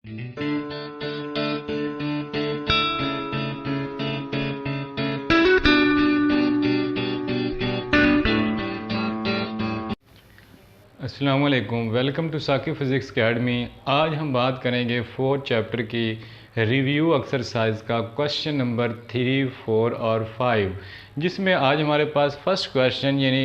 अस्सलाम वालेकुम, welcome to Saqib physics academy. आज हम बात करेंगे 4th चैप्टर की रिव्यू एक्सरसाइज का क्वेश्चन नंबर 3, 4 और 5, जिसमें आज हमारे पास फर्स्ट क्वेश्चन यानी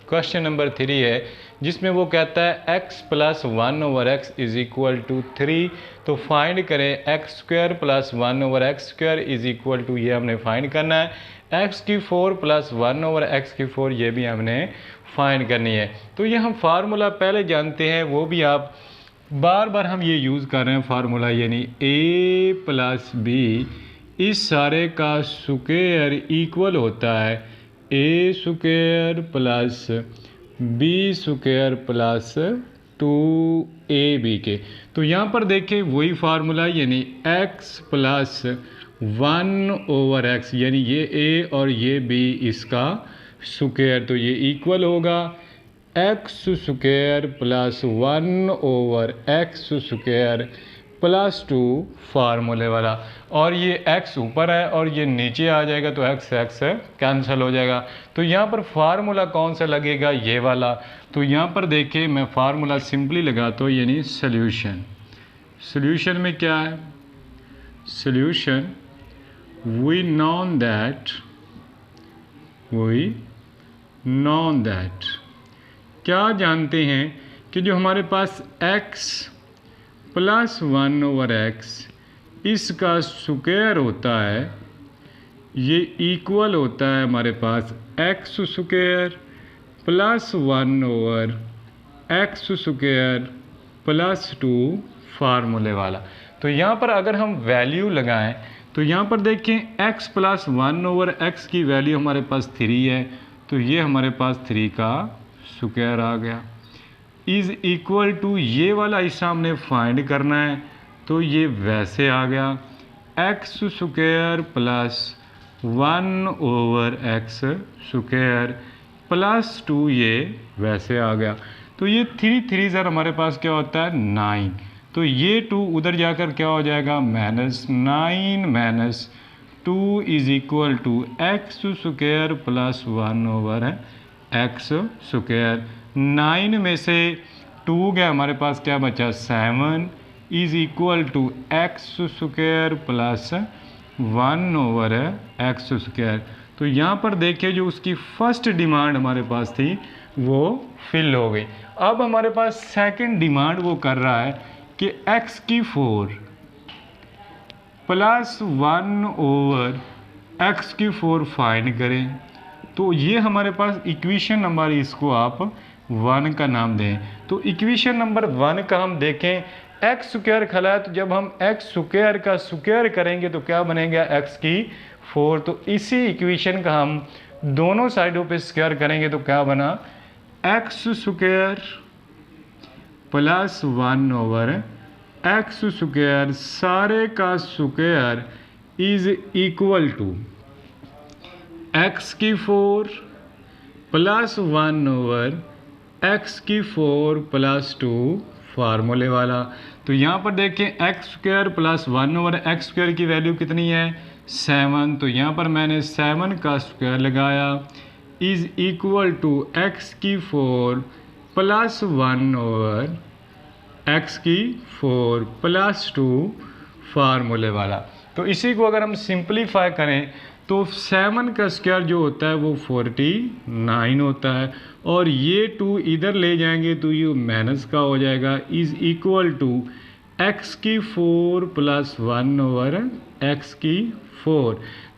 क्वेश्चन नंबर 3 है, जिसमें वो कहता है x + 1/x = 3। तो फाइंड करें x² + 1/x² = ये हमने फाइंड करना है। x³ + 1/x³, ये भी हमने फाइंड करनी है। तो ये हम फार्मूला पहले जानते हैं, वो भी आप बार बार हम ये यूज़ कर रहे हैं फार्मूला, यानी a + b इस सारे का स्क्वायर इक्वल होता है a² + b² + 2ab के। तो यहाँ पर देखें वही फार्मूला, यानी x + 1/x, यानी ये a और ये b इसका स्क्वायर, तो ये इक्वल होगा x² + 1/x² + 2 फार्मूले वाला। और ये x ऊपर है और ये नीचे आ जाएगा, तो x कैंसिल हो जाएगा। तो यहाँ पर फार्मूला कौन सा लगेगा? ये वाला। तो यहाँ पर देखिए मैं फार्मूला सिंपली लगाता हूँ, यानी सॉल्यूशन। सॉल्यूशन में क्या है? सॉल्यूशन वी नोन दैट क्या जानते हैं कि जो हमारे पास x + 1/x इसका स्क्वायर होता है, ये इक्वल होता है हमारे पास x² + 1/x² + 2 फार्मूले वाला। तो यहाँ पर अगर हम वैल्यू लगाएं तो यहाँ पर देखें x + 1/x की वैल्यू हमारे पास 3 है, तो ये हमारे पास 3 का स्क्वायर आ गया। इज़ इक्वल टू ये वाला हिस्सा हमने फाइंड करना है, तो ये वैसे आ गया x² + 1/x² + 2, ये वैसे आ गया। तो ये 3 सर हमारे पास क्या होता है? 9। तो ये 2 उधर जाकर क्या हो जाएगा? -9 - 2 = x² + 1/x²। 9 में से 2 गया, हमारे पास क्या बचा? 7 = x² + 1/x²। तो यहाँ पर देखिए जो उसकी फर्स्ट डिमांड हमारे पास थी वो फिल हो गई। अब हमारे पास सेकंड डिमांड वो कर रहा है कि x³ + 1/x² फाइंड करें। तो ये हमारे पास इक्वेशन नंबर, इसको आप 1 का नाम दें। तो इक्वेशन नंबर 1 का हम देखें, x² खला है, तो जब हम x² का स्क्वायर करेंगे तो क्या बनेगा? x³। तो इसी इक्वेशन का हम दोनों साइडों पे स्क्वायर करेंगे तो क्या बना? x² + 1/x² सारे का square is equal to x³ + 1/x² + 2 फार्मूले वाला। तो यहाँ पर देखें x² + 1/x² की वैल्यू कितनी है? 7। तो यहाँ पर मैंने 7 का स्क्वायर लगाया, is equal to x³ + 1/x² + 2 फार्मूले वाला। तो इसी को अगर हम सिंप्लीफाई करें तो 7 का स्क्वायर जो होता है वो 49 होता है, और ये 2 इधर ले जाएंगे तो ये माइनस का हो जाएगा, is equal to x³ + 1/x²।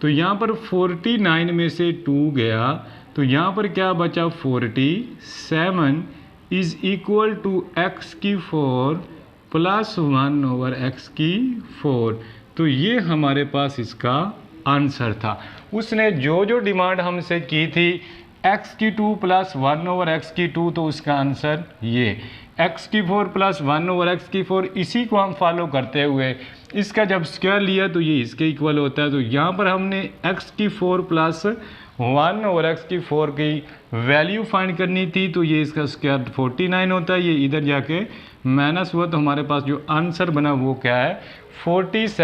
तो यहाँ पर 49 में से 2 गया, तो यहाँ पर क्या बचा? 47 is equal to x³ + 1/x²। तो ये हमारे पास इसका आंसर था। उसने जो जो डिमांड हमसे की थी x³ + 1/x², तो उसका आंसर ये x³ + 1/x²। इसी को हम फॉलो करते हुए इसका जब स्क्वायर लिया तो ये इसके इक्वल होता है। तो यहाँ पर हमने x³ + 1/x⁴ की वैल्यू फाइंड करनी थी, तो ये इसका स्क्वायर 49 होता है, ये इधर जाके माइनस हुआ, तो हमारे पास जो आंसर बना वो क्या है 47 =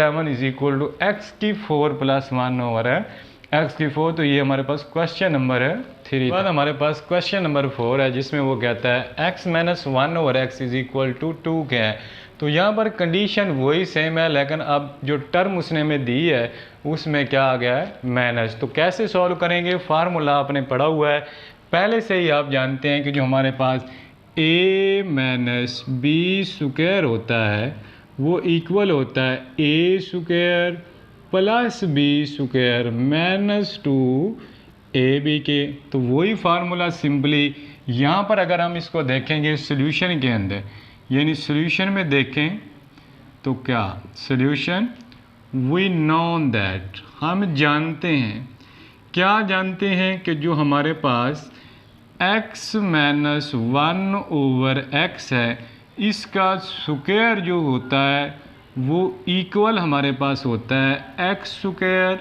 x⁴ + 1/x⁴। तो ये हमारे पास क्वेश्चन नंबर है 3। बाद हमारे पास क्वेश्चन नंबर 4 है, जिसमें वो कहता है x - 1/x = 2 क्या है। तो यहाँ पर कंडीशन वही सेम है, लेकिन अब जो टर्म उसने हमें दी है उसमें क्या आ गया है माइनस। तो कैसे सॉल्व करेंगे, फार्मूला आपने पढ़ा हुआ है पहले से ही, आप जानते हैं कि जो हमारे पास a - b² होता है वो इक्वल होता है a² + b² -2ab के। तो वही फार्मूला सिंपली यहाँ पर अगर हम इसको देखेंगे सॉल्यूशन के अंदर, यानी सॉल्यूशन में देखें तो क्या सॉल्यूशन, वी नो दैट, हम जानते हैं, क्या जानते हैं कि जो हमारे पास x - 1/x है इसका स्क्वायर जो होता है वो इक्वल हमारे पास होता है x²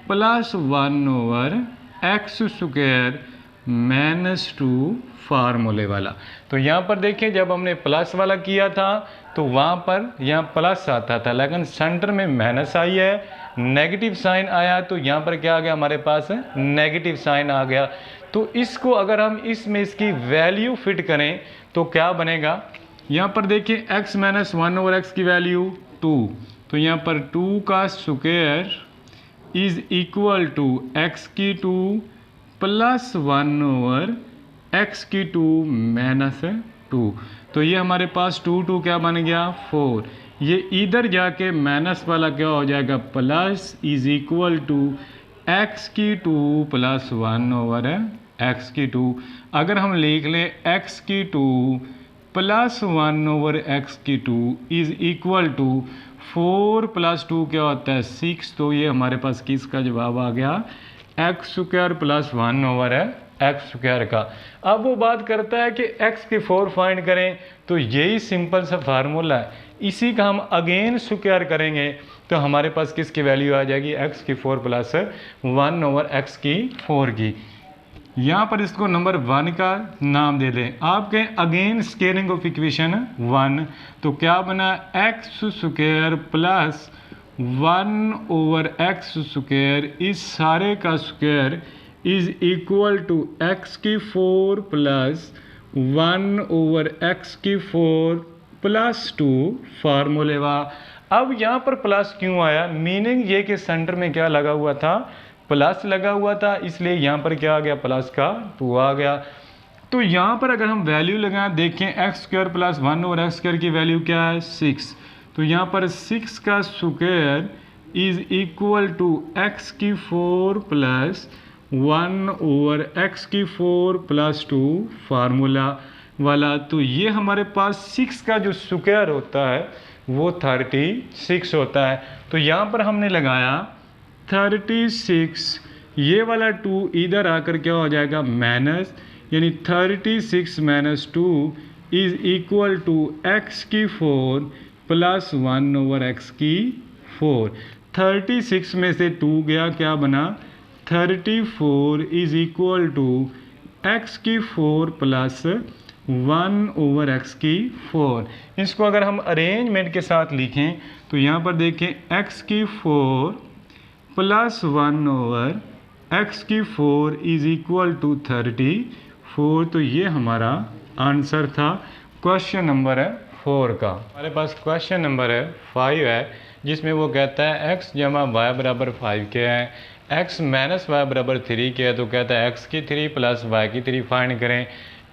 + 1/x² -2 फार्मूले वाला। तो यहाँ पर देखिए जब हमने प्लस वाला किया था तो वहाँ पर यहाँ प्लस आता था, लेकिन सेंटर में माइनस आई है, नेगेटिव साइन आया, तो यहाँ पर क्या आ गया हमारे पास नेगेटिव साइन आ गया। तो इसको अगर हम इसमें इसकी वैल्यू फिट करें तो क्या बनेगा, यहाँ पर देखिए x - 1/x की वैल्यू 2, तो यहाँ पर 2 का square is equal to x⁴ + 1/x⁴ -2। तो ये हमारे पास 2 क्या बन गया 4, ये इधर जाके माइनस वाला क्या हो जाएगा plus is equal to x⁴ + 1/x⁴। अगर हम लिख लें x⁴ + 1/x⁴ is equal to 4 + 2 क्या होता है 6। तो ये हमारे पास किसका जवाब आ गया x² + 1/x² का। अब वो बात करता है कि x⁴ फाइंड करें, तो यही सिंपल सा फार्मूला है, इसी का हम अगेन स्क्वायर करेंगे तो हमारे पास किसकी वैल्यू आ जाएगी x⁴ + 1/x⁴ की। यहाँ पर इसको नंबर 1 का नाम दे दें। आप कहें अगेन स्केलिंग ऑफ इक्वेशन 1, तो क्या बना x² + 1/x² इस सारे का square is equal to x⁴ + 1/x⁴ + 2 फार्मूले वा। अब यहाँ पर प्लस क्यों आया, मीनिंग ये कि सेंटर में क्या लगा हुआ था प्लस लगा हुआ था, इसलिए यहाँ पर क्या आ गया प्लस का 2 आ गया। तो यहाँ पर अगर हम वैल्यू लगाएं देखें x² + 1/x² की वैल्यू क्या है 6, तो यहाँ पर 6 का square is equal to x⁴ + 1/x⁴ + 2 formula वाला। तो ये हमारे पास 6 का जो स्क्वायर होता है वो 36 होता है। तो यहाँ पर हमने लगाया 36, ये वाला 2 इधर आकर क्या हो जाएगा माइनस, यानी 36 - 2 is equal to x⁴ + 1/x⁴। 36 में से 2 गया, क्या बना 34 is equal to x⁴ + 1/x⁴। इसको अगर हम अरेंजमेंट के साथ लिखें तो यहाँ पर देखें x⁴ + 1/x⁴ is equal to 34। तो ये हमारा आंसर था क्वेश्चन नंबर 4 का। हमारे पास क्वेश्चन नंबर 5 है, जिसमें वो कहता है x = y = 5 क्या है, x - y = 3 क्या है। तो कहता है x⁴ + y⁴ फाइंड करें,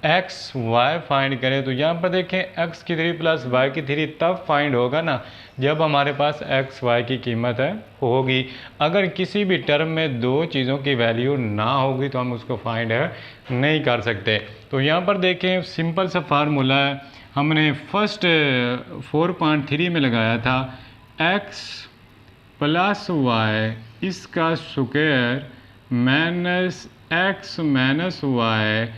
x y फाइंड करें। तो यहाँ पर देखें x⁴ + y⁴ तब फाइंड होगा ना जब हमारे पास x y की कीमत होगी। अगर किसी भी टर्म में दो चीज़ों की वैल्यू ना होगी तो हम उसको फाइंड नहीं कर सकते। तो यहाँ पर देखें सिंपल सा फार्मूला है, हमने फर्स्ट 4.3 में लगाया था x + y इसका स्क्वायर -x - y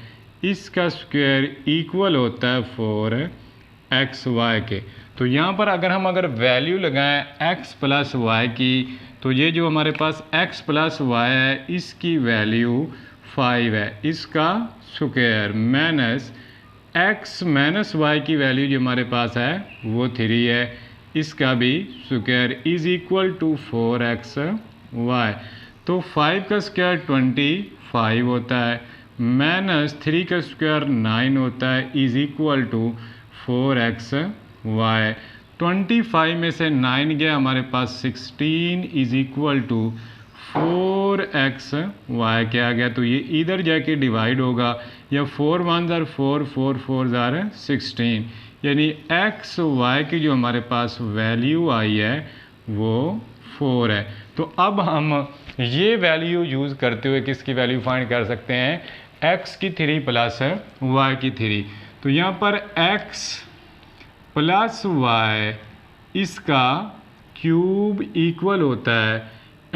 इसका स्क्वायर इक्वल होता है 4xy के। तो यहाँ पर अगर वैल्यू लगाएं x + y की तो ये जो हमारे पास x प्लस वाई है इसकी वैल्यू 5 है, इसका square minus x minus y की वैल्यू जो हमारे पास है वो 3 है, इसका भी square is equal to 4x y. तो 5 का स्क्वायर 25 होता है माइनस 3 का स्क्वायर 9 होता है is equal to 4x Y. 25 में से 9 गया हमारे पास 16 is equal to 4x y क्या आ गया, तो ये इधर जाके डिवाइड होगा या 4 1 जार 4 4 4 जार 16, यानी x वाई की जो हमारे पास वैल्यू आई है वो 4 है। तो अब हम ये वैल्यू यूज़ करते हुए किसकी वैल्यू फाइंड कर सकते हैं, x की 3 प्लस y की 3। तो यहाँ पर x प्लस y इसका क्यूब इक्वल होता है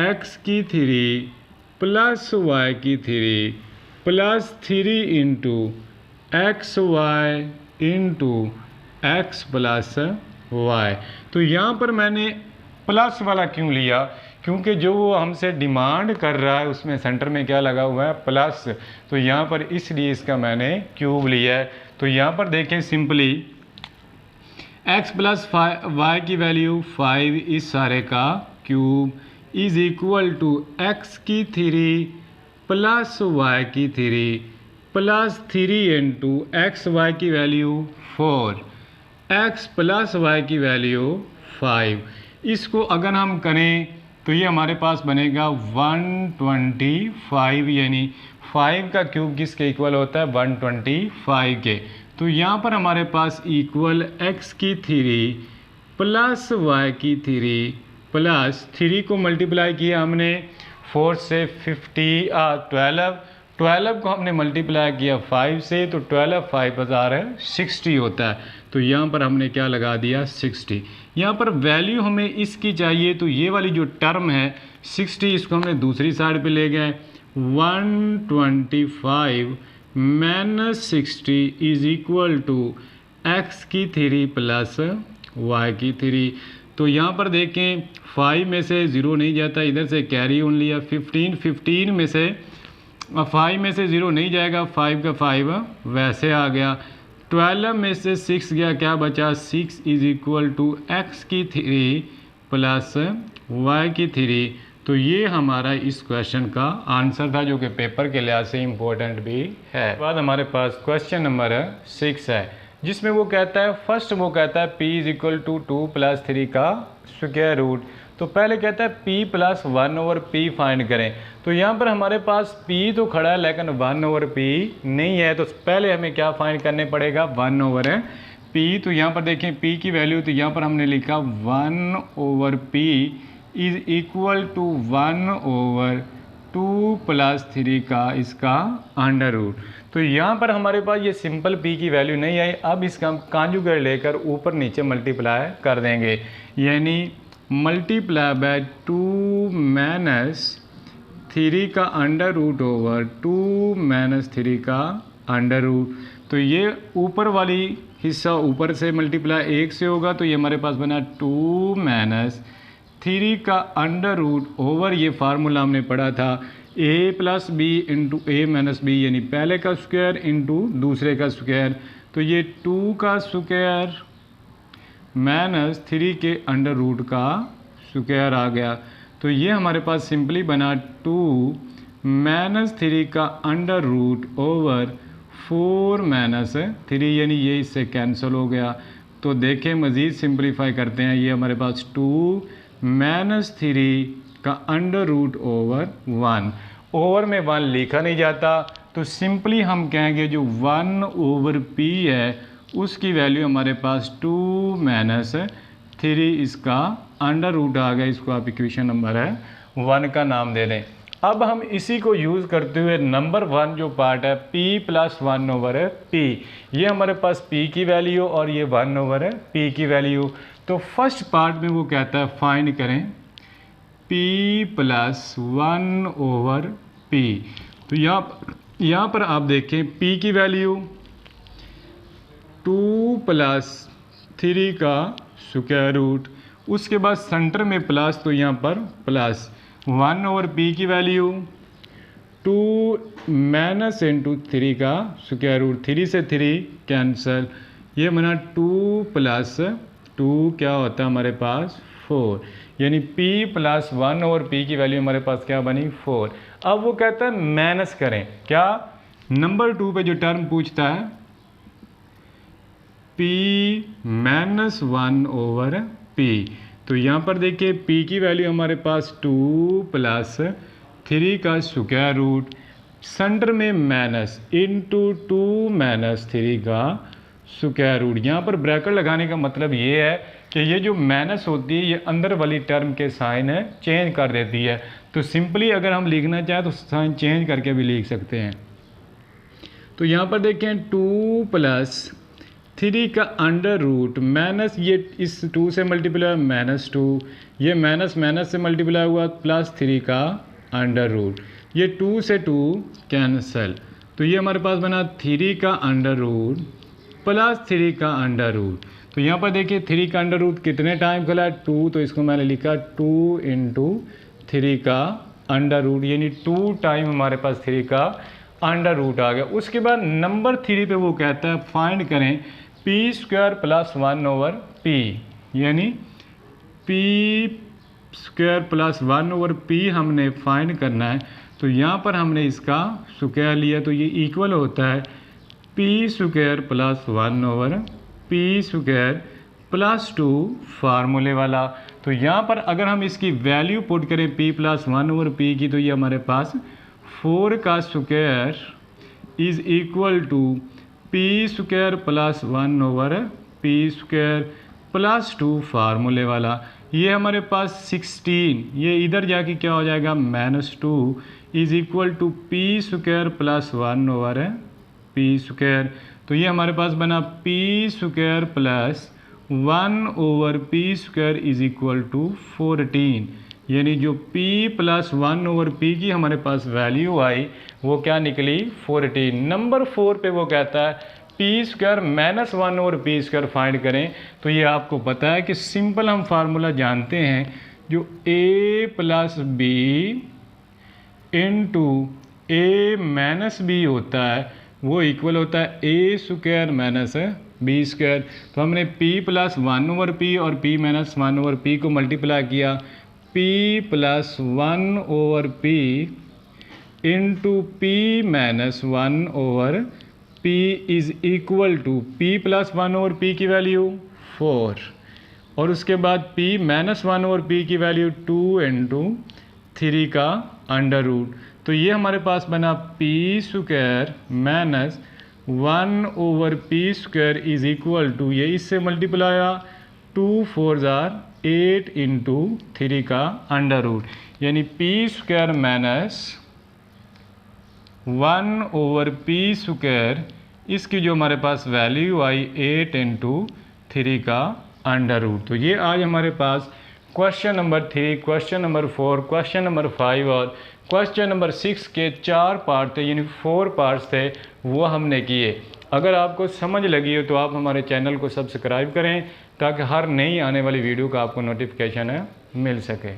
x की 3 प्लस y की 3 plus 3 into x y into x plus y. तो यहाँ पर मैंने प्लस वाला क्यों लिया, क्योंकि जो वो हमसे डिमांड कर रहा है उसमें सेंटर में क्या लगा हुआ है प्लस, तो यहाँ पर इसलिए इसका मैंने क्यूब लिया है। तो यहाँ पर देखें सिंपली x प्लस वाई की वैल्यू 5 इस सारे का cube is equal to x की 3 प्लस वाई की 3 प्लस 3 इंटू एक्स वाई की वैल्यू 4, x प्लस वाई की वैल्यू 5। इसको अगर हम करें तो ये हमारे पास बनेगा 125, यानी 5 का क्यूब किसके इक्वल होता है 125 के। तो यहाँ पर हमारे पास इक्वल x की 3 प्लस y की 3 प्लस 3 को मल्टीप्लाई किया हमने 4 से 12 को हमने मल्टीप्लाई किया 5 से, तो 12 5 हज़ार 60 होता है। तो यहाँ पर हमने क्या लगा दिया 60। यहाँ पर वैल्यू हमें इसकी चाहिए, तो ये वाली जो टर्म है 60 इसको हमने दूसरी साइड पे ले गए, 125 minus 60 is equal to x की 3 प्लस वाई की 3। तो यहाँ पर देखें 5 में से 0 नहीं जाता, इधर से कैरी ऑन लिया 15 में से 5 में से 0 नहीं जाएगा, 5 का 5 वैसे आ गया। 12 में से 6 गया, क्या बचा 6 इज इक्वल टू एक्स की 3 प्लस वाई की 3। तो ये हमारा इस क्वेश्चन का आंसर था, जो कि पेपर के लिहाज से इम्पोर्टेंट भी है। बाद हमारे पास क्वेश्चन नंबर 6 है, जिसमें वो कहता है फर्स्ट वो कहता है p is equal to 2 plus 3 का स्क्वायर रूट। तो पहले कहता है p plus 1 over p find करें। तो यहाँ पर हमारे पास p तो खड़ा है लेकिन 1 ओवर p नहीं है, तो पहले हमें क्या फाइंड करने पड़ेगा 1 ओवर p। तो यहाँ पर देखें p की वैल्यू, तो यहाँ पर हमने लिखा 1 over p is equal to 1 over 2 plus 3 का इसका अंडर रूट। तो यहाँ पर हमारे पास ये सिंपल p की वैल्यू नहीं आई, अब इसका हम कॉन्जुगेट लेकर ऊपर नीचे मल्टीप्लाई कर देंगे, यानी मल्टीप्लाई बाय 2 माइनस 3 का अंडर रूट ओवर 2 माइनस 3 का अंडर रूट। तो ये ऊपर वाली हिस्सा ऊपर से मल्टीप्लाई 1 से होगा, तो ये हमारे पास बना 2 माइनस 3 का अंडर रूट ओवर, ये फार्मूला हमने पढ़ा था a plus b into a minus b, यानी पहले का स्क्वायर इंटू दूसरे का स्क्वायर। तो ये 2 का स्क्वायर माइनस 3 के अंडर रूट का स्क्वायर आ गया। तो ये हमारे पास सिंपली बना 2 माइनस 3 का अंडर रूट ओवर 4 माइनस 3, यानी ये इससे कैंसिल हो गया। तो देखें मज़ीद सिंप्लीफाई करते हैं, ये हमारे पास 2 माइनस 3 का अंडर रूट ओवर 1, ओवर में 1 लिखा नहीं जाता, तो सिंपली हम कहेंगे जो 1 ओवर p है उसकी वैल्यू हमारे पास 2 माइनस 3 इसका अंडर रूट आ गया। इसको आप इक्वेशन नंबर 1 का नाम दे दें। अब हम इसी को यूज़ करते हुए नंबर 1 जो पार्ट है p प्लस 1 ओवर p, ये हमारे पास p की वैल्यू और ये 1 ओवर p की वैल्यू। तो फर्स्ट पार्ट में वो कहता है फाइंड करें p प्लस 1 ओवर p। तो यहाँ पर आप देखें p की वैल्यू 2 प्लस 3 का स्क्वायर रूट उसके बाद सेंटर में प्लस, तो यहाँ पर प्लस 1/p की वैल्यू 2 माइनस इंटू 3 का स्क्वायर रूट, 3 से 3 कैंसल, ये बना 2 प्लस 2 क्या होता है हमारे पास 4, यानी p प्लस 1/p की वैल्यू हमारे पास क्या बनी 4। अब वो कहता है माइनस करें, क्या नंबर 2 पे जो टर्म पूछता है p माइनस 1/p, तो यहाँ पर देखिए p की वैल्यू हमारे पास 2 प्लस 3 का स्क्वायर रूट, सेंटर में माइनस इंटू 2 माइनस 3 का स्क्वायर रूट। यहाँ पर ब्रैकेट लगाने का मतलब ये है कि ये जो माइनस होती है ये अंदर वाली टर्म के साइन है चेंज कर देती है। तो सिंपली अगर हम लिखना चाहें तो साइन चेंज करके भी लिख सकते हैं। तो यहाँ पर देखें 2 प्लस 3 का अंडर रूट माइनस, ये इस 2 से मल्टीप्लाई माइनस 2, ये माइनस माइनस से मल्टीप्लाई हुआ प्लस 3 का अंडर रूट, ये 2 से 2 कैंसल, तो ये हमारे पास बना 3 का अंडर रूट प्लस 3 का अंडर रूट। तो यहाँ पर देखिए 3 का अंडर रूट कितने टाइम खुला है 2, तो इसको मैंने लिखा 2 इंटू 3 का अंडर रूट, यानी 2 टाइम हमारे पास 3 का अंडर रूट आ गया। उसके बाद नंबर 3 पे वो कहता है फाइंड करें p² प्लस 1/p, यानी p² प्लस 1/p हमने फाइंड करना है। तो यहाँ पर हमने इसका स्क्वायर लिया, तो ये इक्वल होता है p² प्लस 1/p² प्लस 2 फार्मूले वाला। तो यहाँ पर अगर हम इसकी वैल्यू पुट करें p प्लस 1/p की, तो ये हमारे पास 4 का square is equal to p² plus 1/p² plus 2 फार्मूले वाला। ये हमारे पास 16, ये इधर जाके क्या हो जाएगा -2 is equal to p² plus 1/p²। तो ये हमारे पास बना p² plus 1/p² is equal to 14, यानी जो p प्लस 1/p की हमारे पास वैल्यू आई वो क्या निकली 14। नंबर 4 पे वो कहता है p² माइनस 1/p² फाइंड करें। तो ये आपको पता है कि सिंपल हम फार्मूला जानते हैं, जो a plus b into a minus b होता है वो इक्वल होता है a² माइनस b²। तो हमने p प्लस 1/p और p माइनस 1/p को मल्टीप्लाई किया, p plus 1/p into p minus 1/p is equal to p plus 1/p की वैल्यू 4 और उसके बाद p माइनस 1/p की वैल्यू 2 इंटू 3 का अंडर रूट। तो ये हमारे पास बना p² minus 1/p² is equal to, ये इससे मल्टीप्लाई 2 4 8 इंटू 3 का अंडर रूट, यानी p² माइनस 1/p², इसकी जो हमारे पास वैल्यू आई 8 इंटू 3 का अंडर रूट। तो ये आज हमारे पास question number 3, question number 4, question number 5 और क्वेश्चन नंबर 6 के 4 पार्ट थे, यानी 4 पार्ट्स थे, वो हमने किए। अगर आपको समझ लगी हो तो आप हमारे चैनल को सब्सक्राइब करें ताकि हर नई आने वाली वीडियो का आपको नोटिफिकेशन मिल सके।